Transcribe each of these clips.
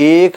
1,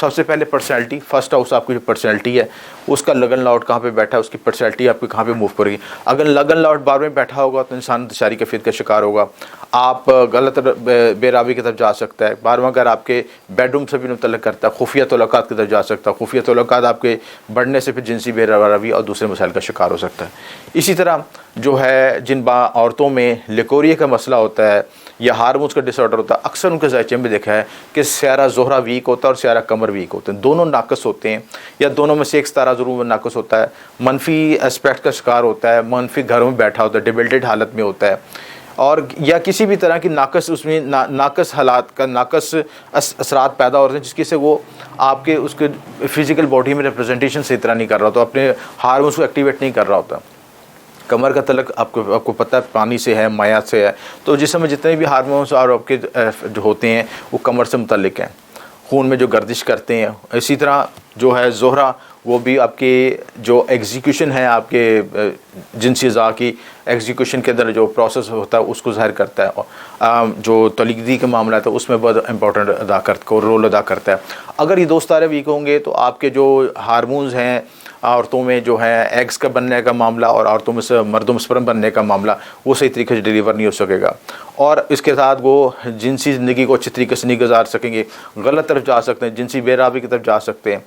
سب سے پہلے personality, first house آپ کی جو پرسنالٹی ہے اس کا لگن لاؤٹ کہاں پہ بیٹھا ہے، اس کی پرسنالٹی آپ کی کہاں پہ موو کرے گی۔ اگر لگن لاؤٹ بار میں بیٹھا ہوگا تو انسان انتشاری کیفیت کا شکار ہوگا، آپ غلط بے راوی کی طرف جا سکتا ہے۔ بارواں اگر آپ کے بیڈ روم سے بھی متعلق کرتا ہے، خفیہ تعلقات کی طرف جا سکتا ہے، خفیہ تعلقات آپ کے بڑھنے سے پھر جنسی بے راوی اور دوسرے مسائل کا شکار ہو سکتا ہے۔ اسی طرح جو ہے جن عورتوں میں لیکوریا کا مسئلہ ہوتا ہے یا ہارمونز کا ڈس آرڈر ہوتا ہے، اکثر ان کے ذائچے میں دیکھا ہے کہ سیارہ زہرہ ویک ہوتا ہے اور سیارہ قمر ویک ہوتے ہیں، دونوں ناقص ہوتے ہیں یا دونوں میں سے ایک ستارہ ضرور ناقص ہوتا ہے، منفی اسپیکٹ کا شکار ہوتا ہے، منفی گھروں میں بیٹھا ہوتا ہے، ڈیبلٹڈ حالت میں ہوتا ہے، اور یا کسی بھی طرح کی ناقص اس میں ناقص حالات کا ناقص اثرات پیدا ہو رہے ہیں، جس کی سے وہ آپ کے اس کے فزیکل باڈی میں ریپرزنٹیشن صحیح طرح نہیں کر رہا ہوتا، اپنے ہارمونس کو ایکٹیویٹ نہیں کر رہا ہوتا۔ کمر کا تعلق آپ کو پتہ ہے پانی سے ہے، مایات سے ہے، تو جسم میں جتنے بھی ہارمونس اور آپ کے جو ہوتے ہیں وہ کمر سے متعلق ہیں، خون میں جو گردش کرتے ہیں۔ اسی طرح جو ہے زہرہ وہ بھی آپ کے جو ایگزیکیوشن ہے، آپ کے جنسی اعضاء کی ایگزیکیوشن کے اندر جو پروسیس ہوتا ہے اس کو ظاہر کرتا ہے، جو تلیقی کے معاملات ہے اس میں بہت امپورٹنٹ رول ادا کرتا ہے۔ اگر یہ دو ستارے ویک ہوں گے تو آپ کے جو ہارمونز ہیں عورتوں میں جو ہے ایگز کا بننے کا معاملہ اور عورتوں میں سے مردوں میں سپرم بننے کا معاملہ وہ صحیح طریقے سے ڈیلیور نہیں ہو سکے گا، اور اس کے ساتھ وہ جنسی زندگی کو اچھی طریقے سے نہیں گزار سکیں گے، غلط طرف جا سکتے ہیں، جنسی بے راوی کی طرف جا سکتے ہیں،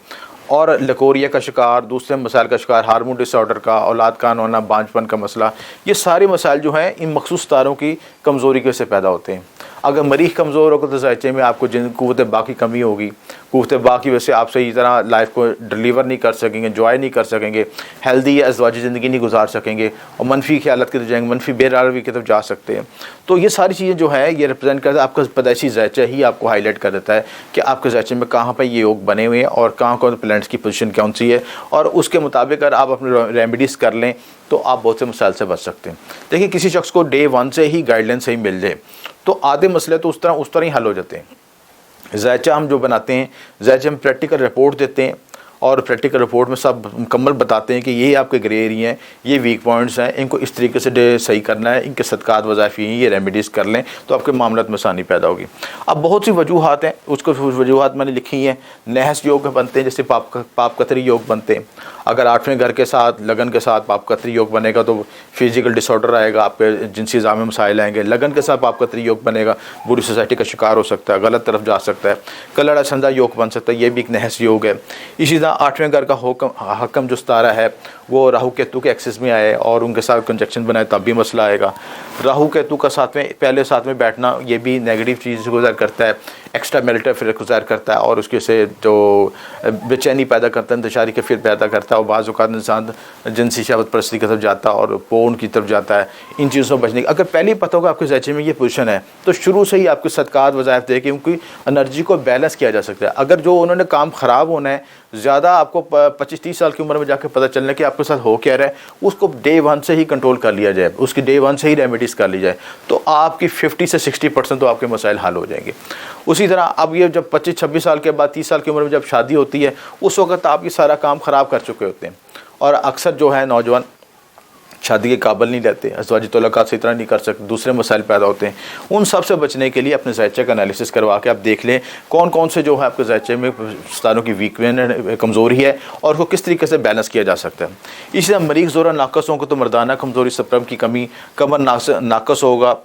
اور لیکوریا کا شکار، دوسرے مسائل کا شکار، ہارمون ڈس آرڈر کا، اولاد کا نہ ہونا، بانجپن کا مسئلہ، یہ سارے مسائل جو ہیں ان مخصوص ستاروں کی کمزوری کی وجہ سے پیدا ہوتے ہیں۔ اگر مریخ کمزور ہوگا تو ذائچے میں آپ کو جن قوت باقی کمی ہوگی، قوت باقی کی وجہ سے آپ صحیح طرح لائف کو ڈلیور نہیں کر سکیں گے، انجوائے نہیں کر سکیں گے، ہیلدی یا ازدواجی زندگی نہیں گزار سکیں گے، اور منفی خیالات کی طرف جائیں گے، منفی بے راوی کی طرف جا سکتے ہیں۔ تو یہ ساری چیزیں جو ہے یہ ریپرزینٹ کرتا ہے، آپ کا پیدائشی ذائچہ ہی آپ کو ہائی لائٹ کر دیتا ہے کہ آپ کے ذائچے میں کہاں پہ یہ یوگ بنے ہوئے ہیں اور کہاں کون پلانٹس کی پوزیشن کون سی ہے، اور اس کے مطابق اگر آپ اپنے ریمیڈیز کر لیں تو آپ بہت سے مسائل سے بچ سکتے ہیں۔ دیکھیں کسی شخص کو ڈے 1 سے ہی گائیڈ لائن صحیح مل جائے تو آدھے مسئلے تو اس طرح ہی حل ہو جاتے ہیں۔ ذائچہ ہم جو بناتے ہیں، ذائچہ ہم پریکٹیکل رپورٹ دیتے ہیں اور پریکٹیکل رپورٹ میں سب مکمل بتاتے ہیں کہ یہ آپ کے گرے ایریا ہیں، یہ ویک پوائنٹس ہیں، ان کو اس طریقے سے صحیح کرنا ہے، ان کے صدقات وظائف ہیں، یہ ریمیڈیز کر لیں تو آپ کے معاملات میں آسانی پیدا ہوگی۔ اب بہت سی وجوہات ہیں، اس کو وجوہات میں نے لکھی ہیں، نحس یوگ بنتے ہیں، جیسے پاپ کتری یوگ بنتے ہیں۔ اگر 8ویں گھر کے ساتھ لگن کے ساتھ پاپ کتری یوگ بنے گا تو فزیکل ڈس آرڈر آئے گا، آپ کے جنسی اعضاء میں مسائل آئیں گے۔ لگن کے ساتھ پاپ کتری یوگ بنے گا، بری سوسائٹی کا شکار ہو سکتا ہے، غلط طرف جا سکتا ہے۔ کلڑا سندھا یوگ بن سکتا ہے، یہ بھی ایک نحس یوگ ہے۔ اسی طرح 8ویں گھر کا حکم جو ستارہ ہے وہ راہو کیتو کے ایکسس میں آئے اور ان کے ساتھ کنجکشن بنائے تب بھی مسئلہ آئے گا۔ راہو کیتو کا پہلے ساتھ میں بیٹھنا یہ بھی نیگیٹو چیز کو ظاہر کرتا ہے، ایکسٹرا میریٹل افیئر کو ظاہر کرتا ہے، اور اس کے سے جو بے چینی پیدا کرتا ہے، انتشاری کیفیت پیدا کرتا ہے، اور بعض اوقات انسان جنسی شہوت پرستی کی طرف جاتا ہے اور پورن کی طرف جاتا ہے۔ ان چیزوں سے بچنے کی اگر پہلے ہی پتہ ہوگا آپ کے ذائچے میں یہ پوزیشن ہے تو شروع سے ہی آپ کے صدقات وظائف دے کے ان کی انرجی کو بیلنس کیا جا سکتا ہے۔ اگر جو انہوں نے کام خراب ہونا ہے زیادہ آپ کو 25-30 سال کی عمر میں جا کے پتہ چلنا کہ آپ کے ساتھ ہو کیا رہا ہے، اس کو ڈے 1 سے ہی کنٹرول کر لیا جائے، اس کی ڈے 1 سے ہی ریمیڈیز کر لی جائے تو آپ کی 50 سے 60% تو آپ کے مسائل حل ہو جائیں گے۔ اسی طرح اب یہ جب 25-26 سال کے بعد 30 سال کی عمر میں جب شادی ہوتی ہے اس وقت آپ یہ سارا کام خراب کر چکے ہوتے ہیں، اور اکثر جو ہے نوجوان شادی کے قابل نہیں رہتے، ازدواجی تعلقات سے اتنا نہیں کر سکتے، دوسرے مسائل پیدا ہوتے ہیں۔ ان سب سے بچنے کے لیے اپنے ذائچے کا انالیسس کروا کے آپ دیکھ لیں کون کون سے جو ہے آپ کے ذائچے میں ستاروں کی کمزوری ہے اور اس کو کس طریقے سے بیلنس کیا جا سکتا ہے۔ اسی طرح مریخ زورہ ناقص ہوں گے تو مردانہ کمزوری، سپرم کی کمی، کمر ناقص ہوگا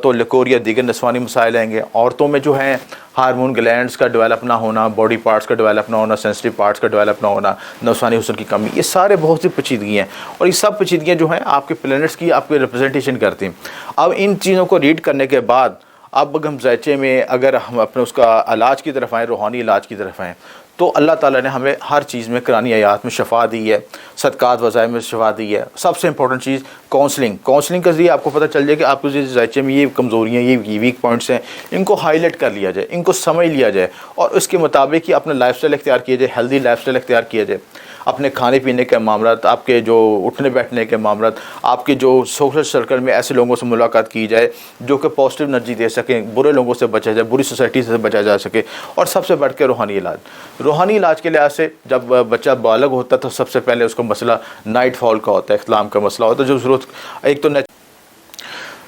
تو لیکوریا دیگر نسوانی مسائل آئیں گے۔ عورتوں میں جو ہیں ہارمون گلینڈز کا ڈیولپ نہ ہونا، باڈی پارٹس کا ڈیولپ نہ ہونا، سینسٹیو پارٹس کا ڈیولپ نہ ہونا، نسوانی حسن کی کمی، یہ سارے بہت سی پیچیدگیاں ہیں، اور یہ سب پیچیدگیاں جو ہیں آپ کے پلینٹس کی آپ کے ریپرزنٹیشن کرتی ہیں۔ اب ان چیزوں کو ریڈ کرنے کے بعد اب ہم ذائچے میں اگر ہم اپنے اس کا علاج کی طرف آئیں، روحانی علاج کی طرف آئیں، تو اللہ تعالیٰ نے ہمیں ہر چیز میں قرآنی آیات میں شفا دی ہے، صدقات وظائف میں شفا دی ہے۔ سب سے امپورٹنٹ چیز کاؤنسلنگ کے ذریعے آپ کو پتہ چل جائے کہ آپ کے ذائچے میں یہ کمزوریاں، یہ ویک پوائنٹس ہیں، ان کو ہائی لائٹ کر لیا جائے، ان کو سمجھ لیا جائے، اور اس کے مطابق ہی اپنا لائف سٹائل اختیار کیا جائے، ہیلدی لائف سٹائل اختیار کیا جائے۔ اپنے کھانے پینے کے معاملات، آپ کے جو اٹھنے بیٹھنے کے معاملات، آپ کے جو سوشل سرکل میں ایسے لوگوں سے ملاقات کی جائے جو کہ پازیٹیو انرجی دے سکیں، برے لوگوں سے بچا جائے، بری سوسائٹی سے بچا جا سکے، اور سب سے بڑھ کے روحانی علاج کے لحاظ سے جب بچہ بالغ ہوتا ہے تو سب سے پہلے اس کا مسئلہ نائٹ فال کا ہوتا ہے، اختلام کا مسئلہ ہوتا ہے، جو ضرورت ایک تو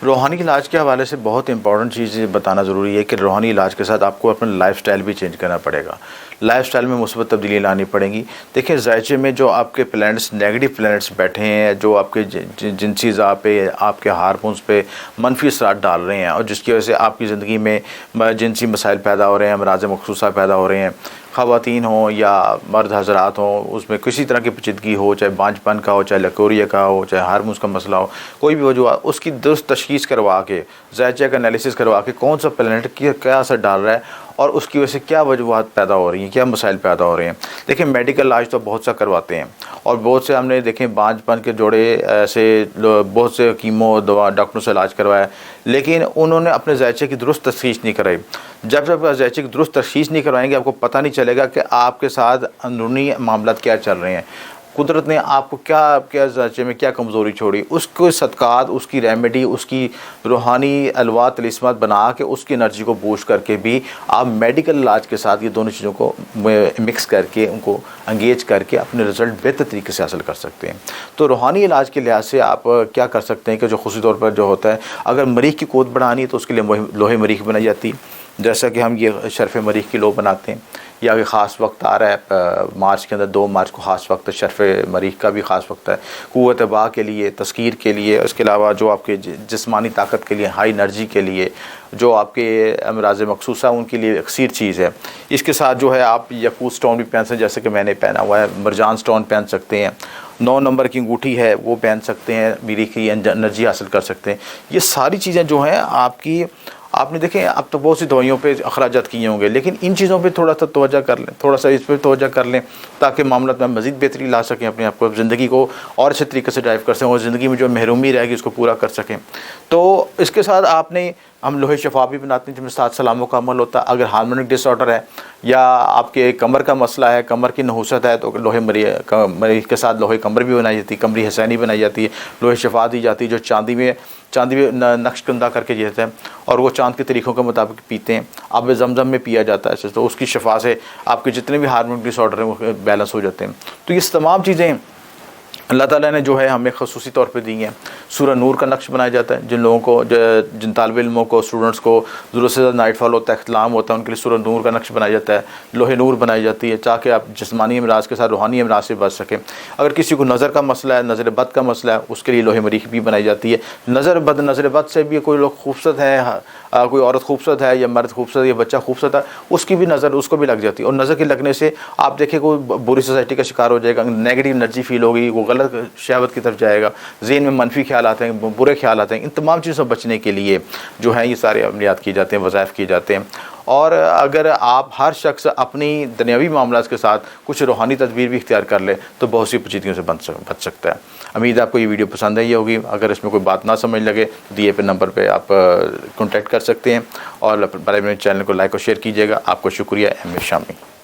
روحانی علاج کے حوالے سے بہت امپورٹنٹ چیز بتانا ضروری ہے کہ روحانی علاج کے ساتھ آپ کو اپنا لائف سٹائل بھی چینج کرنا پڑے گا۔ لائف سٹائل میں مثبت تبدیلی لانی پڑیں گی. دیکھیں ذائچے میں جو آپ کے پلانٹس نیگیٹو پلانٹس بیٹھے ہیں جو آپ کے جنسی اعضاء پہ آپ کے ہارمونز پہ منفی اثرات ڈال رہے ہیں اور جس کی وجہ سے آپ کی زندگی میں جنسی مسائل پیدا ہو رہے ہیں, امراض مخصوصہ پیدا ہو رہے ہیں, خواتین ہوں یا مرد حضرات ہوں, اس میں کسی طرح کی پیچیدگی ہو, چاہے بانجھ پن کا ہو, چاہے لکوریا کا ہو, چاہے ہارمونز کا مسئلہ ہو, کوئی بھی وجوہات, اس کی درست تشخیص کروا کے ذائچے کا انالیسس کروا کے کون سا پلانٹ کیا اثر ڈال رہا ہے اور اس کی وجہ سے کیا وجوہات پیدا ہو رہی ہیں, کیا مسائل پیدا ہو رہے ہیں. دیکھیں میڈیکل علاج تو بہت سا کرواتے ہیں اور بہت سے ہم نے دیکھیں بانجھ پن کے جوڑے ایسے بہت سے کیمو دوا ڈاکٹروں سے علاج کروایا, لیکن انہوں نے اپنے ذائچے کی درست تشخیص نہیں کرائی. جب ذائچے کی درست تشخیص نہیں کروائیں گے آپ کو پتہ نہیں چلے گا کہ آپ کے ساتھ اندرونی معاملات کیا چل رہے ہیں. قدرت نے آپ کو کیا ذائچے میں کیا کمزوری چھوڑی, اس کو صدقات, اس کی ریمیڈی, اس کی روحانی الوات طلسمات بنا کے اس کی انرجی کو بوسٹ کر کے بھی آپ میڈیکل علاج کے ساتھ یہ دونوں چیزوں کو مکس کر کے ان کو انگیج کر کے اپنے رزلٹ بہتر طریقے سے حاصل کر سکتے ہیں. تو روحانی علاج کے لحاظ سے آپ کیا کر سکتے ہیں کہ جو خصوصی طور پر جو ہوتا ہے, اگر مریخ کی قوت بڑھانی ہے تو اس کے لیے لوہے مریخ بنائی جاتی ہے, جیسا کہ ہم یہ شرف مریخ کی لو بناتے ہیں. یا کہ خاص وقت آ رہا ہے مارچ کے اندر, 2 مارچ کو خاص وقت ہے, شرف مریخ کا بھی خاص وقت ہے قوت با کے لیے, تذکیر کے لیے. اس کے علاوہ جو آپ کے جسمانی طاقت کے لیے, ہائی انرجی کے لیے, جو آپ کے امراض مخصوصہ ان کے لیے اکثیر چیز ہے. اس کے ساتھ جو ہے آپ یاقوت سٹون بھی پہن سکتے ہیں, جیسے کہ میں نے پہنا ہوا ہے, مرجان سٹون پہن سکتے ہیں, 9 نمبر کی انگوٹھی ہے وہ پہن سکتے ہیں, مریخ کی انرجی حاصل کر سکتے ہیں. یہ ساری چیزیں جو ہیں آپ نے دیکھیں اب تو بہت سی دوائیوں پہ اخراجات کیے ہوں گے, لیکن ان چیزوں پہ تھوڑا سا توجہ کر لیں, تھوڑا سا اس پہ توجہ کر لیں تاکہ معاملات میں مزید بہتری لا سکیں, اپنے آپ کو زندگی کو اور اچھے طریقے سے ڈرائیو کر سکیں اور زندگی میں جو محرومی رہے گی اس کو پورا کر سکیں. تو اس کے ساتھ ہم لوہے شفا بھی بناتے ہیں جن میں 7 سلاموں کا عمل ہوتا ہے. اگر ہارمونک ڈس آرڈر ہے یا آپ کے کمر کا مسئلہ ہے, کمر کی نحوست ہے, تو لوہے مریخ کے ساتھ لوہے کمر بھی بنائی جاتی ہے, کمری حسینی بنائی جاتی ہے, لوہے شفا دی جاتی ہے جو چاندی میں نقش کندہ کر کے دیتے ہیں اور وہ چاند کے طریقوں کے مطابق پیتے ہیں. آب زمزم میں پیا جاتا ہے, تو اس کی شفا سے آپ کے جتنے بھی ہارمونک ڈس آرڈر ہیں وہ بیلنس ہو جاتے ہیں. تو یہ تمام چیزیں اللہ تعالیٰ نے جو ہے ہمیں خصوصی طور پہ دی ہیں. سورہ نور کا نقش بنایا جاتا ہے, جن طالب علموں کو, اسٹوڈنٹس کو ضرورت سے زیادہ نائٹ فال ہوتا ہے, اختلام ہوتا ہے, ان کے لیے سورہ نور کا نقش بنایا جاتا ہے, لوہے نور بنائی جاتی ہے تاکہ آپ جسمانی امراض کے ساتھ روحانی امراض سے بچ سکیں. اگر کسی کو نظر کا مسئلہ ہے, نظر بد کا مسئلہ ہے, اس کے لیے لوہے مریخ بھی بنائی جاتی ہے. نظر بد سے بھی کوئی لوگ خوبصورت ہے, کوئی عورت خوبصورت ہے یا مرد خوبصورت ہے یا بچہ خوبصورت ہے, اس کی بھی نظر اس کو بھی لگ جاتی ہے. اور نظر کے لگنے سے آپ دیکھیں کوئی بری سوسائٹی کا شکار ہو جائے گا, نیگیٹو انرجی فیل ہوگی, وہ غلط شہوت کی طرف جائے گا, ذہن میں منفی خیالات ہیں, برے خیالات ہیں. ان تمام چیزوں سے بچنے کے لیے جو ہیں یہ سارے عملیات کیے جاتے ہیں, وظائف کیے جاتے ہیں. اور اگر آپ ہر شخص اپنی دنیاوی معاملات کے ساتھ کچھ روحانی تدبیر بھی اختیار کر لے تو بہت سی پیچیدگیوں سے بچ سکتا ہے. امید ہے آپ کو یہ ویڈیو پسند آئی ہوگی. اگر اس میں کوئی بات نہ سمجھ لگے تو دیے پہ نمبر پہ آپ کانٹیکٹ کر سکتے ہیں, اور برائے میرے چینل کو لائک اور شیئر کیجیے گا. آپ کو شکریہ. ایم اے شامی.